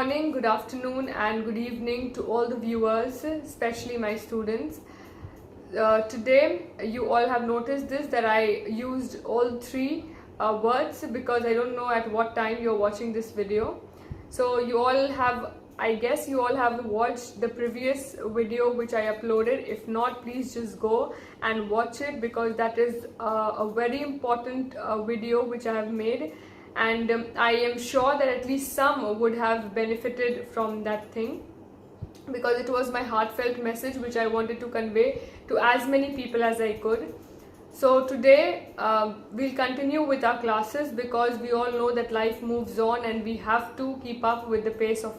morning, good afternoon, and good evening to all the viewers, especially my students. Today, you all have noticed this that I used all three words because I don't know at what time you're watching this video. So, I guess you all have watched the previous video which I uploaded. If not, please just go and watch it because that is a very important video which I have made. And I am sure that at least some would have benefited from that thing because it was my heartfelt message which I wanted to convey to as many people as I could. So today we'll continue with our classes because we all know that life moves on and we have to keep up with the pace of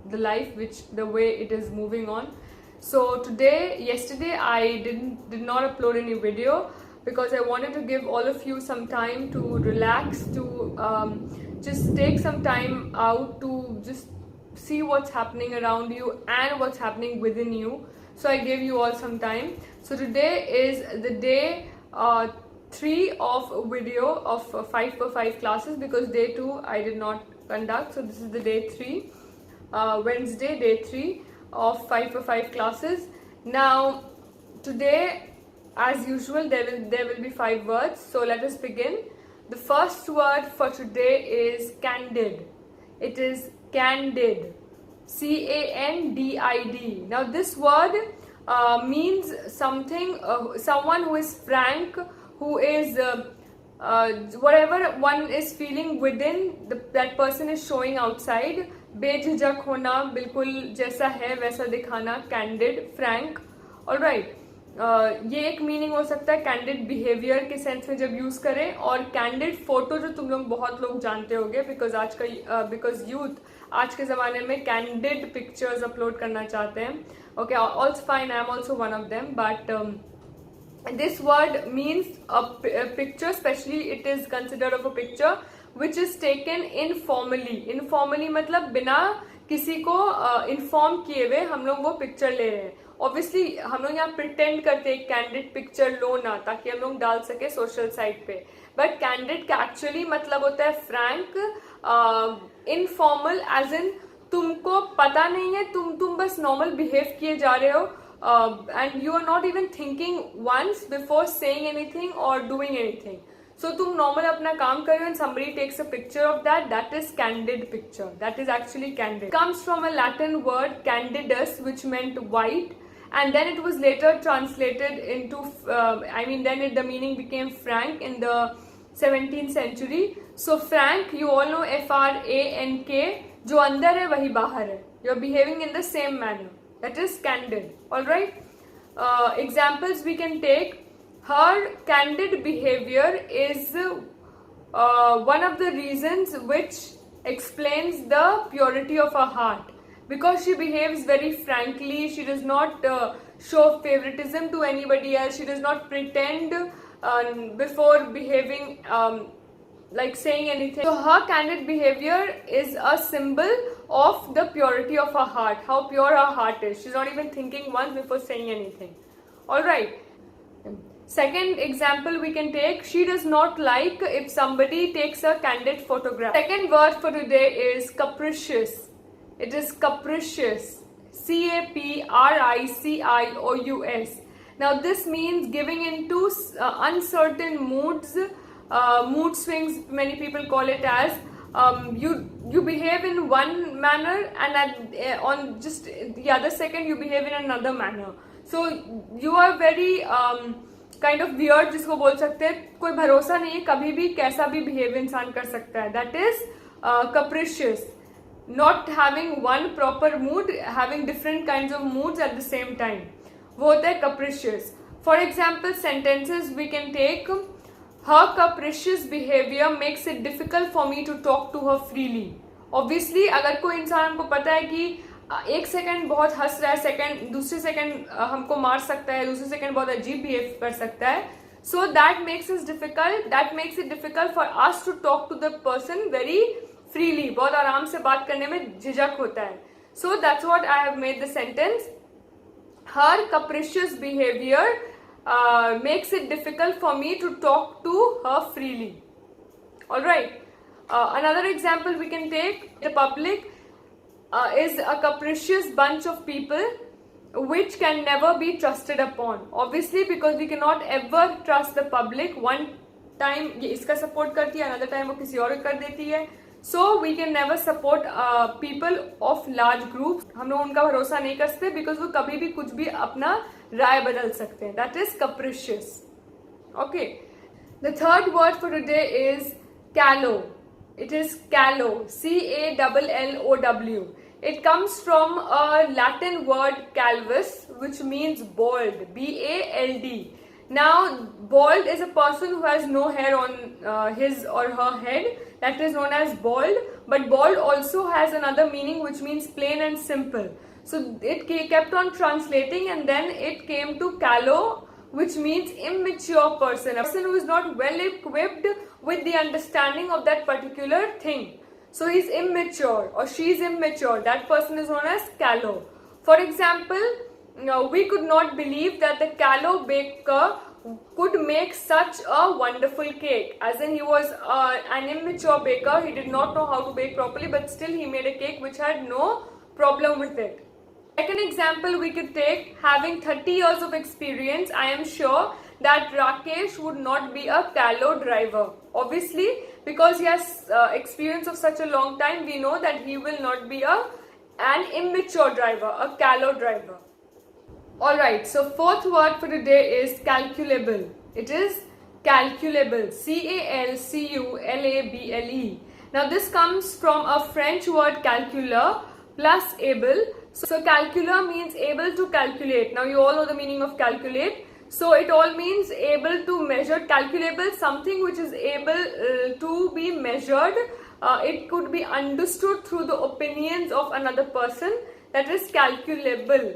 the life, the way it is moving on. So yesterday I did not upload any video because I wanted to give all of you some time to relax, to just take some time out to just see what's happening around you and what's happening within you. So I gave you all some time. So today is the day 3 of video of 5x5 classes because day 2 I did not conduct. So this is the day 3, Wednesday, day 3 of 5x5 classes. Now today, as usual, there will be 5 words. So let us begin. The first word for today is candid. It is candid. C-A-N-D-I-D. Now this word means something, someone who is frank, who is whatever one is feeling within, that person is showing outside. बेझिझक होना, बिल्कुल जैसा है वैसा दिखाना, candid, frank. Alright. ये एक meaning हो सकता है कैंडिड बिहेवियर के सेंस में जब यूज करें, और कैंडिड फोटो जो तुम लोग बहुत लोग जानते होंगे बिकॉज यूथ आज के ज़माने में कैंडिड पिक्चर्स अपलोड करना चाहते हैं. Okay, also fine, I am also one of them, but this word means a picture, especially it is considered of a picture which is taken informally मतलब बिना किसी को इन्फॉर्म किए हुए हम लोग वो पिक्चर ले रहे हैं. ऑब्वियसली हम लोग यहाँ प्रिटेंड करते हैं कैंडिड पिक्चर लो ना, ताकि हम लोग डाल सके सोशल साइट पे. बट कैंडिड का एक्चुअली मतलब होता है फ्रैंक, इनफॉर्मल, एज इन तुमको पता नहीं है, तुम बस नॉर्मल बिहेव किए जा रहे हो and you are not even thinking once before saying anything or doing anything. So तुम normal अपना काम कर रहे हो and somebody takes a picture of that is candid picture. That is actually candid. It comes from a Latin word candidus, which meant white, and then it was later translated into the meaning became frank in the 17th century. So frank, you all know, F-R-A-N-K, जो अंदर है वही बाहर है. You're behaving in the same manner. That is candid. Alright. Examples we can take. Her candid behavior is one of the reasons which explains the purity of her heart. Because she behaves very frankly, she does not show favoritism to anybody else, she does not pretend before behaving like saying anything. So her candid behavior is a symbol of the purity of her heart, how pure her heart is. She's not even thinking once before saying anything. Alright. Second example we can take, she does not like if somebody takes a candid photograph. Second word for today is capricious. It is capricious. C-A-P-R-I-C-I-O-U-S. Now this means giving into uncertain moods, mood swings, many people call it as. You behave in one manner and on just the other second you behave in another manner. So you are very kind of weird, जिसको बोल सकते हैं कोई भरोसा नहीं है, कभी भी कैसा भी behave इंसान कर सकता है. That is capricious. Not having one proper mood, having different kinds of moods at the same time. वो होता है capricious. For example, sentences we can take. Her capricious behavior makes it difficult for me to talk to her freely. Obviously, अगर कोई इंसान हमको पता है कि एक सेकंड बहुत हंस रहा है, दूसरे सेकंड हमको मार सकता है, दूसरे सेकंड बहुत अजीब बिहेव कर सकता है, so that makes it difficult for us to talk to the person very freely. बहुत आराम से बात करने में झिझक होता है. So that's what I have made the sentence. Her capricious behavior makes it difficult for me to talk to her freely. Alright. Another example we can take, the public. is a capricious bunch of people which can never be trusted upon. Obviously, because we cannot ever trust the public. One time ये इसका support करती है, another time वो किसी और कर देती है. So we can never support people of large groups. हम लोग उनका भरोसा नहीं कर सकते because वो कभी भी कुछ भी अपना राय बदल सकते हैं. That is capricious. Okay. The third word for today is callow. It is callow. C-A-L-L-O-W. It comes from a Latin word calvus, which means bald. B-A-L-D. Now, bald is a person who has no hair on his or her head. That is known as bald. But bald also has another meaning, which means plain and simple. So it kept on translating, and then it came to callow, which means immature person. A person who is not well equipped with the understanding of that particular thing. So he's immature or she's immature. That person is known as callow. For example, we could not believe that the callow baker could make such a wonderful cake. As in, he was an immature baker. He did not know how to bake properly, but still he made a cake which had no problem with it. Second example we could take, having 30 years of experience, I am sure that Rakesh would not be a callow driver. Obviously, because he has experience of such a long time, we know that he will not be an immature driver, a callow driver. Alright, so fourth word for today is calculable. It is calculable. C-A-L-C-U-L-A-B-L-E. Now this comes from a French word calculer plus able. So calcular means able to calculate. Now you all know the meaning of calculate. So it all means able to measure. Calculable, something which is able to be measured. It could be understood through the opinions of another person. That is calculable.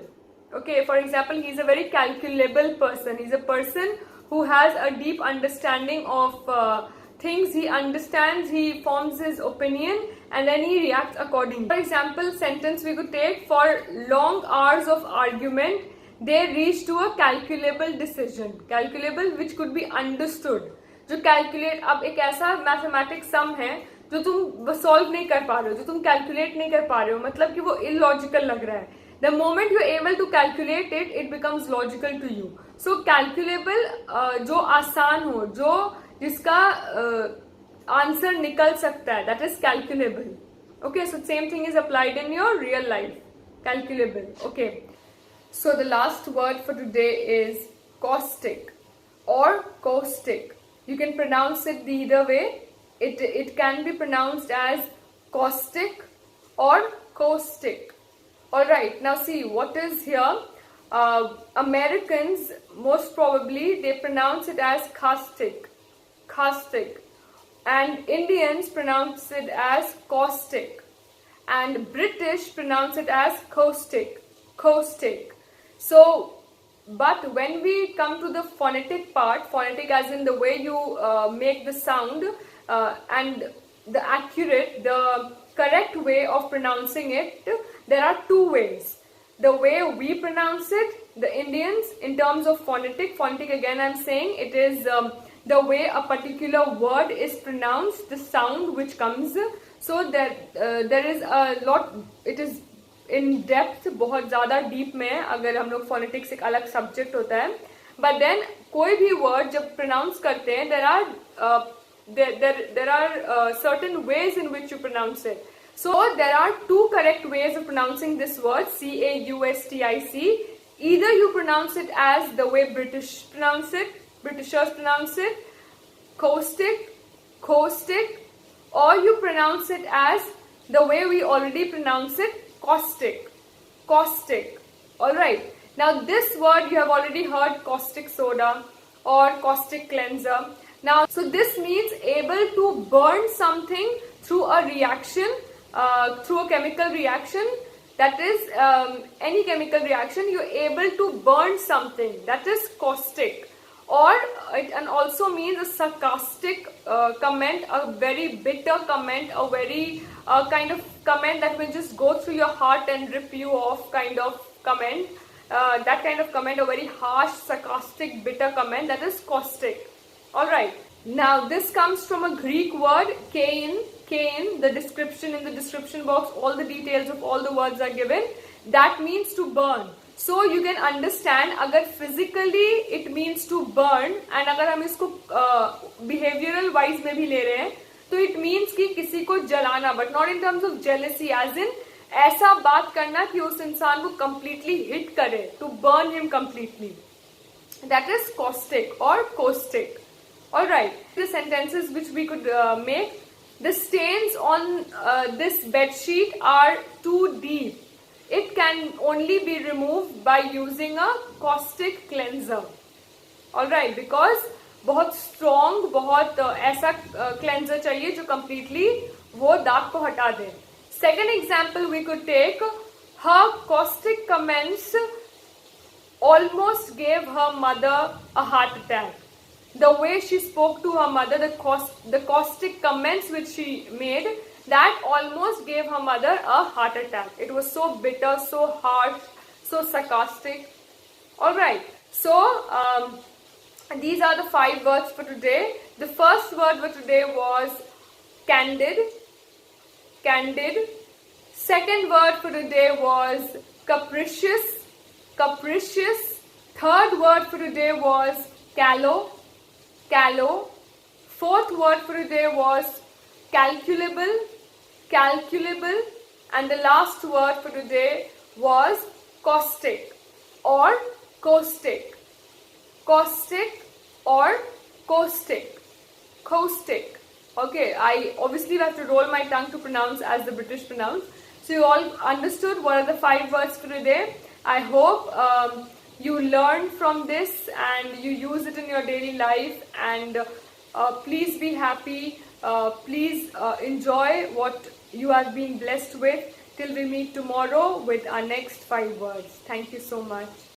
Okay, for example, he is a very calculable person. He is a person who has a deep understanding of things. He understands, he forms his opinion, and then he reacts accordingly. For example, sentence we could take, for long hours of argument, they reached to a calculable decision. Calculable, which could be understood. जो calculate, अब एक ऐसा mathematics sum है जो तुम solve नहीं कर पा रहे हो, जो तुम calculate नहीं कर पा रहे हो, मतलब कि वो illogical लग रहा है. The moment you are able to calculate it, it becomes logical to you. So calculable, जो आसान हो, जो जिसका आंसर निकल सकता है, that is calculable. Okay, so same thing is applied in your real life. Calculable. Okay. So the last word for today is caustic or caustic. You can pronounce it either way. It can be pronounced as caustic or caustic. Alright, now see what is here. Americans, most probably, they pronounce it as caustic. Caustic. And Indians pronounce it as caustic. And British pronounce it as caustic. Caustic. So, but when we come to the phonetic part, phonetic as in the way you make the sound and the correct way of pronouncing it, there are two ways. The way we pronounce it, the Indians, in terms of phonetic again I'm saying, it is the way a particular word is pronounced, the sound which comes. So there is a lot, it is in depth, बहुत ज़्यादा deep में है, अगर हम लोग phonetics एक अलग subject होता है. But then कोई भी word जब pronounce करते हैं, there are certain ways in which you pronounce it. So there are two correct ways of pronouncing this word, C-A-U-S-T-I-C. Either you pronounce it as the way Britishers pronounce it, caustic, caustic, or you pronounce it as the way we already pronounce it, caustic, caustic. Alright, now this word you have already heard, caustic soda or caustic cleanser. Now, so this means able to burn something through a reaction, through a chemical reaction. That is any chemical reaction, you're able to burn something. That is caustic. Or it and also means a sarcastic comment, a very bitter comment, a very kind of comment that will just go through your heart and rip you off kind of comment. That kind of comment, a very harsh, sarcastic, bitter comment, that is caustic. Alright, now this comes from a Greek word, kain. cane, the description, in the description box, all the details of all the words are given. That means to burn. So you can understand, अगर physically it means to burn, and अगर हम इसको behavioral wise में भी ले रहे हैं, तो it means कि किसी को जलाना, but not in terms of jealousy, as in ऐसा बात करना कि उस इंसान को completely hit करे, to burn him completely. That is caustic or caustic. Alright, the sentences which we could make. The stains on this bed sheet are too deep. It can only be removed by using a caustic cleanser. Alright, because बहुत strong, बहुत ऐसा cleanser चाहिए जो completely वो दाग को हटा दे. Second example we could take, her caustic comments almost gave her mother a heart attack. The way she spoke to her mother, the caustic comments which she made, that almost gave her mother a heart attack. It was so bitter, so harsh, so sarcastic. Alright, so these are the 5 words for today. The first word for today was candid. Candid. Second word for today was capricious. Capricious. Third word for today was callow. Callow. Fourth word for today was calculable. Calculable. And the last word for today was caustic or caustic. Caustic or caustic. Caustic. Okay, I obviously have to roll my tongue to pronounce as the British pronounce. So you all understood what are the 5 words for today. I hope you learned from this and you use it in your daily life, and please be happy. Please enjoy what you have been blessed with till we meet tomorrow with our next 5 words. Thank you so much.